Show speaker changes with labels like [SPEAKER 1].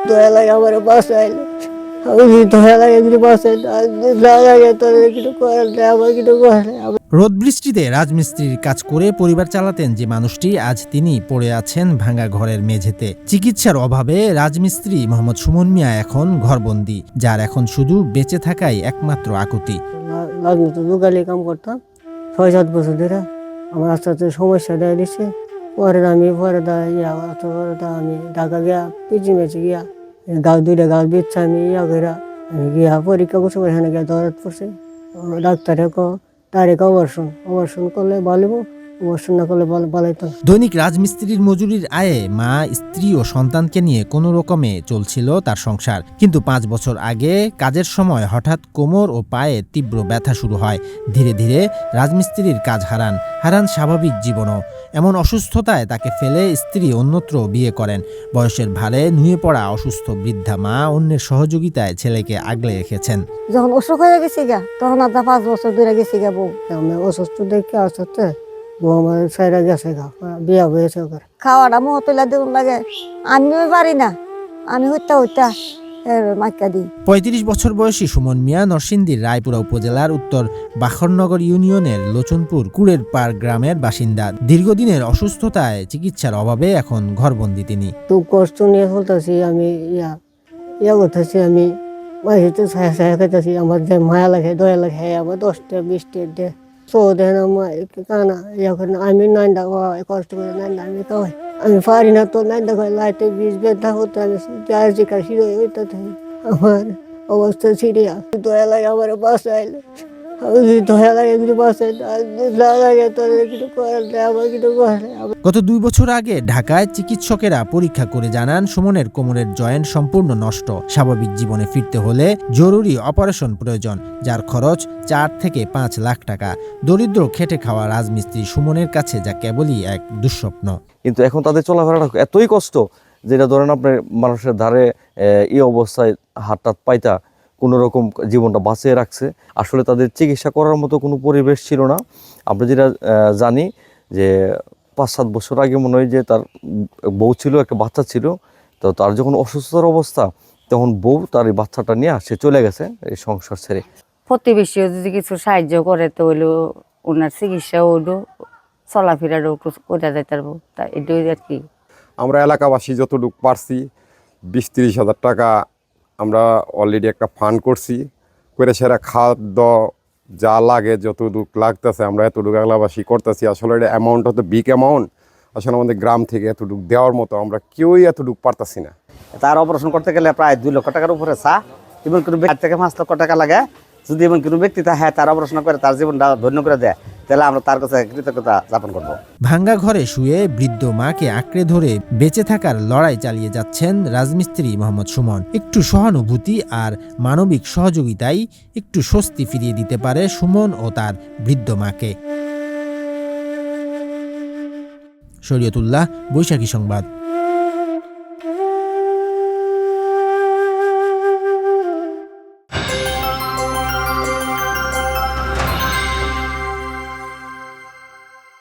[SPEAKER 1] দয়া লাগে আমার বাসায়, আমি যদি দয়া লাগে যদি বাসায় না লাগে তাহলে কিছু করার নেই, আমার কিছু করার নেই।
[SPEAKER 2] রোদ বৃষ্টিতে রাজমিস্ত্রির কাজ করে পরিবার চালাতেন যে মানুষটি, আজ তিনি পড়ে আছেন ভাঙা ঘরের মেঝেতে। চিকিৎসার অভাবে রাজমিস্ত্রি মোহাম্মদ সুমন মিয়া এখন ঘরবন্দি, যার এখন শুধু বেঁচে থাকাই একমাত্র আকুতি।
[SPEAKER 1] রাজমিস্ত্রি লোকালি কাম করতাম 6-7 বছর ধরে। আমার আস্তে আস্তে সমস্যা দেখা দিচ্ছে। পরে আমি ঢাকা গিয়া পিজি মেচে গিয়া দুইটা গাছ দিচ্ছে, আমি আমি গিয়া পরীক্ষা করছি, ওখানে গিয়া ধরাত পড়ছে। ডাক্তারে ডাইরেক্ট অপারেশন করলে ভালো, অপারেশন না করলে ভালোইতো।
[SPEAKER 2] দৈনিক রাজমিস্ত্রির মজুরির আয়ে মা, স্ত্রী ও সন্তানকে নিয়ে কোনো রকমে চলছিল তার সংসার। কিন্তু 5 বছর আগে কাজের সময় হঠাৎ কোমর ও পায়ে তীব্র ব্যথা শুরু হয়। ধীরে ধীরে রাজমিস্ত্রির কাজ হারান স্বাভাবিক জীবনও। এমন অসুস্থতায় তাকে ফেলে স্ত্রী অন্যত্র বিয়ে করেন। বয়সের ভারে নুয়ে পড়া অসুস্থ বৃদ্ধা মা অন্যের সহযোগিতায় ছেলেকে আগলে রেখেছেন।
[SPEAKER 1] যখন অসুখ হয়ে গেছে গা, তখন আপনার 5 বছর ধরে গেছে গা বউ। আমি অসুস্থ দেখে আসতে বউ আমার সাইডা গেছে গা, বিয়া হয়েছে ওখানে। খাওয়াটা মুহ তুলা দেউন লাগে, আমিও পারি না, আমি হইতা মাইকা দিই।
[SPEAKER 2] 35 বছর বয়সী সুমন মিয়া নরসিংদীর রায়পুরা উপজেলার উত্তর বাখরনগর ইউনিয়নের লোচনপুর কুড়ের পাড় গ্রামের বাসিন্দা। দীর্ঘদিনের অসুস্থতায় চিকিৎসার অভাবে এখন ঘরবন্দি তিনি।
[SPEAKER 1] খুব কষ্ট নিয়ে চলতেছি আমি, ইয়া করতেছি আমি, মাঝে ছায়া ছায়া খাইতেছি। আমার যে মায়া লাগে, দয়া লাগে, আমার 10টা 20টা দে দেন কানা ইয়া করে আমি নাইন্দা কষ্ট করে নাইন্দা আমি খাওয়াই। আমি পারি না তো নাইন্দা খাই, লাইটে বিষ ব্যথা হতে আমি কাশি হইতে থাকি। আমার অবস্থা সিরিয়াস। দয়া লাগে আমার বাসাইলে, আমি যদি দয়া লাগে যদি বাসায় না লাগে তাহলে কিছু করার নেই, আমার কিছু করার নেই।
[SPEAKER 2] গত 2 বছর আগে ঢাকায় চিকিৎসকেরা পরীক্ষা করে জানান সুমনের কোমরের জয়েন্ট সম্পূর্ণ নষ্ট। স্বাভাবিক জীবনে ফিরতে হলে জরুরি অপারেশন প্রয়োজন, যার খরচ 4 থেকে 5 লাখ টাকা। দরিদ্র খেটে খাওয়া রাজমিস্ত্রি সুমনের কাছে যা কেবলই এক দুঃস্বপ্ন।
[SPEAKER 3] কিন্তু এখন তাদের চলাফেরাটা এতই কষ্ট, যেটা ধরেন আপনার মানুষের ধারে এই অবস্থায় হাতটা পাইতা কোনো রকম জীবনটা বাঁচিয়ে রাখছে। আসলে তাদের চিকিৎসা করার মতো কোনো পরিবেশ ছিল না। আমরা যেটা জানি যে 5-7 বছর আগে মনে হয় যে তার বউ ছিল, একটা বাচ্চা ছিল। তো তার যখন অসুস্থতার অবস্থা, তখন বউ তার এই বাচ্চাটা নিয়ে সে চলে গেছে এই সংসার ছেড়ে।
[SPEAKER 4] প্রতিবেশীও যদি কিছু সাহায্য করে তো হইলো ওনার চিকিৎসা হইলো, চলাফেরারও করে যেতে পারবো, তা এটাই আর কি।
[SPEAKER 5] আমরা এলাকাবাসী যতটুকু পারছি 20-30 হাজার টাকা আমরা অলরেডি একটা ফান্ড করছি করে, সেরা খাদ্য যা লাগে যতটুকু লাগতেছে আমরা এতটুকু এলাকাবাসী করতেছি। আসলে এটা অ্যামাউন্টটা তো বিগ অ্যামাউন্ট, আসলে আমাদের গ্রাম থেকে এতটুকু দেওয়ার মতো আমরা কেউই এতটুকু পারতাছি না।
[SPEAKER 6] তার অপারেশন করতে গেলে প্রায় 2 লক্ষ টাকার উপরে এবং কোনো 4 থেকে 5 লক্ষ টাকা লাগে। যদি এমন কোনো ব্যক্তি তার অপারেশন করে তার জীবনটা ধন্য করে দেয়, তাহলে আমরা তার কাছে কৃতজ্ঞতা যাপন করবো।
[SPEAKER 2] ভাঙ্গা ঘরে শুয়ে বৃদ্ধ মাকে আঁকড়ে ধরে বেঁচে থাকার লড়াই চালিয়ে যাচ্ছেন রাজমিস্ত্রি মোহাম্মদ সুমন। একটু সহানুভূতি আর মানবিক সহযোগিতাই একটু স্বস্তি ফিরিয়ে দিতে পারে সুমন ও তার বৃদ্ধ মাকে। শরীয়তুল্লাহ, বৈশাখী সংবাদ।